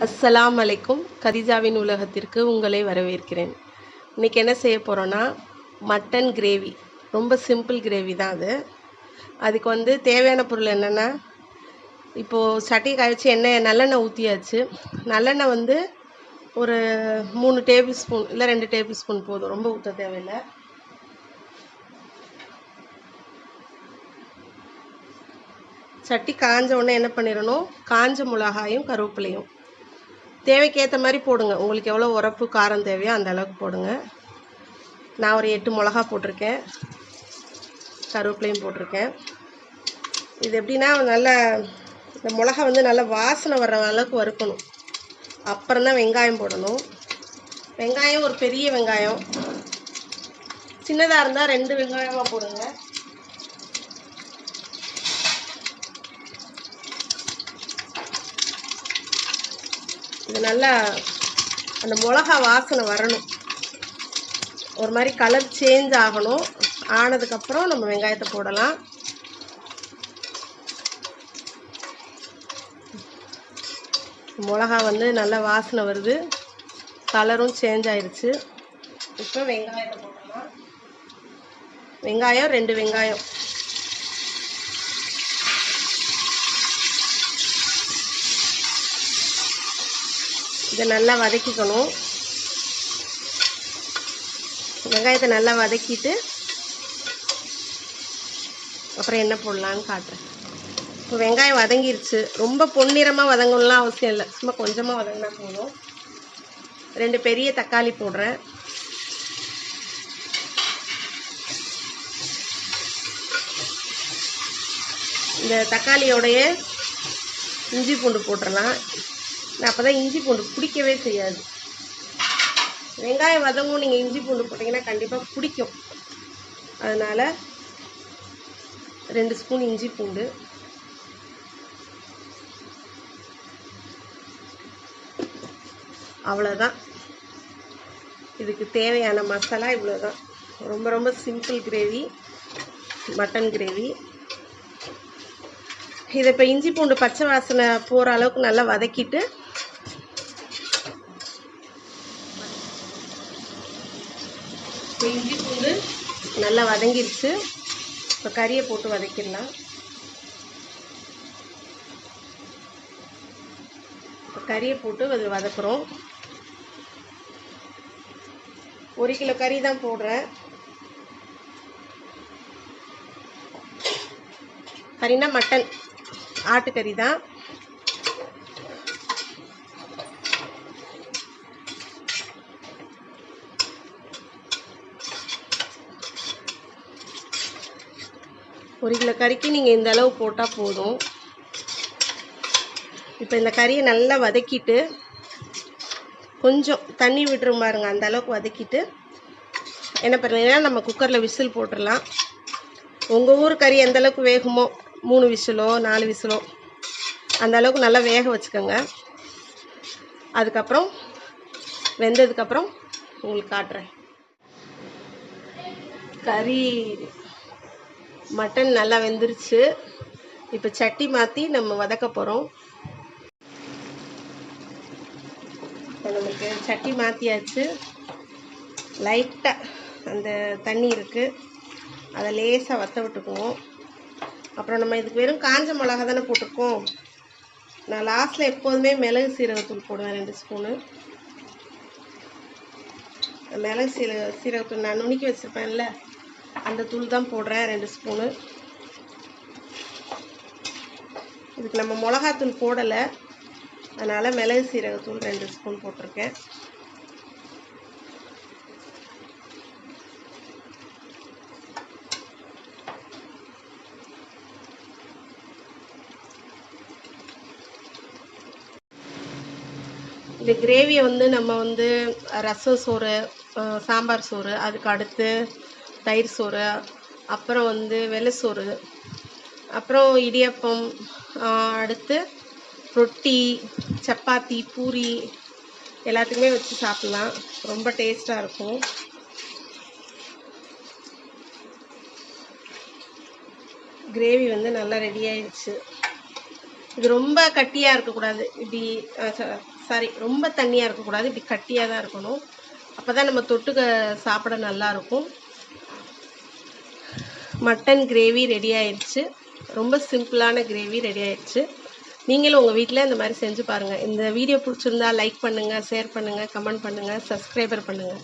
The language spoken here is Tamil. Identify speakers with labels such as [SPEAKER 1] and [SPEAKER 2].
[SPEAKER 1] அஸ்ஸலாம் அலைக்கும். கதீஜாவின் உலகத்திற்கு உங்களை வரவேற்கிறேன். இன்றைக்கி என்ன செய்ய போகிறோன்னா, மட்டன் கிரேவி. ரொம்ப சிம்பிள் கிரேவி தான் அது. அதுக்கு தேவையான பொருள் என்னென்னா, இப்போது சட்டி காய வச்சு நல்லெண்ணெய் ஊற்றியாச்சு. நல்லெண்ணெய் ஒரு 3 டேபிள் ஸ்பூன் இல்லை 2 டேபிள் ஸ்பூன் போதும், ரொம்ப ஊற்ற தேவையில்லை. சட்டி காஞ்ச உடனே என்ன பண்ணிடணும், காஞ்ச மிளகாயும் கருவேப்பிலையும் தேவைக்கேற்ற மாதிரி போடுங்க. உங்களுக்கு எவ்வளோ உரப்பு காரம் தேவையோ அந்த அளவுக்கு போடுங்க. நான் ஒரு 8 மிளகா போட்டிருக்கேன், கருவேப்பிலையும் போட்டிருக்கேன். இது எப்படின்னா, நல்லா இந்த மிளகா நல்லா வாசனை வர்ற அளவுக்கு வறுக்கணும். அப்புறம் தான் வெங்காயம் போடணும். வெங்காயம் ஒரு பெரிய வெங்காயம், சின்னதாக இருந்தால் 2 வெங்காயமாக போடுங்க. இது நல்லா அந்த மிளகா வாசனை வரணும், ஒரு மாதிரி கலர் சேஞ்ச் ஆகணும். ஆனதுக்கப்புறம் நம்ம வெங்காயத்தை போடலாம். மிளகா நல்லா வாசனை வருது, கலரும் சேஞ்ச் ஆயிடுச்சு. இப்போ வெங்காயத்தை போடலாம். வெங்காயம் 2 வெங்காயம். இதை நல்லா வதக்கிக்கணும். வெங்காயத்தை நல்லா வதக்கிட்டு அப்புறம் என்ன போடலான்னு காட்டுறேன். இப்போ வெங்காயம் வதங்கிருச்சு. ரொம்ப பொன்னிறமாக வதங்கணும்லாம் அவசியம் இல்லை, சும்மா கொஞ்சமாக வதங்கினா போதும். 2 பெரிய தக்காளி போடுறேன். இந்த தக்காளியோடைய இஞ்சி பூண்டு போட்டுடலாம். அப்போ தான் இஞ்சி பூண்டு பிடிக்கவே செய்யாது. வெங்காயம் வதங்கும், நீங்கள் இஞ்சி பூண்டு போட்டிங்கன்னா கண்டிப்பாக பிடிக்கும். அதனால் 2 ஸ்பூன் இஞ்சி பூண்டு. அவ்வளோதான், இதுக்கு தேவையான மசாலா இவ்வளோதான். ரொம்ப ரொம்ப சிம்பிள் கிரேவி, மட்டன் கிரேவி. இதை இப்போ இஞ்சி பூண்டு பச்சை வாசனை போகிற அளவுக்கு நல்லா வதக்கிட்டு, இஞ்சி பூண்டு நல்லா வதங்கிருச்சு. இப்போ கறியை போட்டு வதக்கிடலாம். இப்போ கறியை போட்டு அது வதக்குறோம். 1 கிலோ கறி தான் போடுறேன். கறினா மட்டன், ஆட்டுக்கறி தான். ஒரு கிலோ கறிக்கு நீங்கள் இந்த அளவு போட்டால் போதும். இப்போ இந்த கறியை நல்லா வதக்கிட்டு, கொஞ்சம் தண்ணி விட்டுரும் பாருங்க, அந்த அளவுக்கு வதக்கிட்டு என்ன பண்ணுறீங்கன்னா, நம்ம குக்கரில் விசில் போட்டுடலாம். உங்கள் ஊர் கறி எந்த அளவுக்கு வேகுமோ, 3 விசிலோ 4 விசிலோ அந்த அளவுக்கு நல்லா வேக வச்சுக்கோங்க. அதுக்கப்புறம் வெந்ததுக்கப்புறம் உங்களுக்கு காட்டுறேன். கறி மட்டன் நல்லா வெந்துருச்சு. இப்போ சட்டி மாற்றி நம்ம வதக்க போகிறோம். இப்போ நமக்கு சட்டி மாற்றியாச்சு. லைட்டாக அந்த தண்ணி இருக்குது, அதை லேசாக வற்ற விட்டுக்குவோம். அப்புறம் நம்ம இதுக்கு வெறும் காஞ்ச மிளகா தானே போட்டிருக்கோம். நான் லாஸ்ட்டில் எப்போதுமே மிளகு சீரகத்தூள் போடுவேன், 2 ஸ்பூனு. மிளகு சீரகத்தூள் நான் நுணுக்கி வச்சுருப்பேன்ல, அந்த தூள் தான் போடுறேன், 2 ஸ்பூனு. இதுக்கு நம்ம மிளகாத்தூள் போடலை, அதனால் மிளகு சீரகத்தூள் 2 ஸ்பூன் போட்டிருக்கேன். இந்த கிரேவியை நம்ம ரசம் சோறு, சாம்பார் சோறு, அதுக்கு அடுத்து தயிர் சோறு, அப்புறம் வெள்ளை சோறு, அப்புறம் இடியப்பம், அடுத்து ரொட்டி, சப்பாத்தி, பூரி எல்லாத்துக்குமே வச்சு சாப்பிட்லாம். ரொம்ப டேஸ்ட்டாக இருக்கும். கிரேவி நல்லா ரெடி ஆயிடுச்சு. இது ரொம்ப கட்டியாக இருக்கக்கூடாது, இப்படி சாரி ரொம்ப தண்ணியாக இருக்கக்கூடாது, இப்படி கட்டியாக தான் இருக்கணும். அப்போ தான் நம்ம தொட்டுக்க சாப்பிட நல்லாயிருக்கும். மட்டன் கிரேவி ரெடி ஆயிடுச்சு. ரொம்ப சிம்பிளான கிரேவி ரெடி ஆயிடுச்சு. நீங்களும் உங்கள் வீட்டில் இந்த மாதிரி செஞ்சு பாருங்கள். இந்த வீடியோ பிடிச்சிருந்தா லைக் பண்ணுங்கள், ஷேர் பண்ணுங்கள், கமெண்ட் பண்ணுங்கள், சப்ஸ்கிரைபர் பண்ணுங்கள்.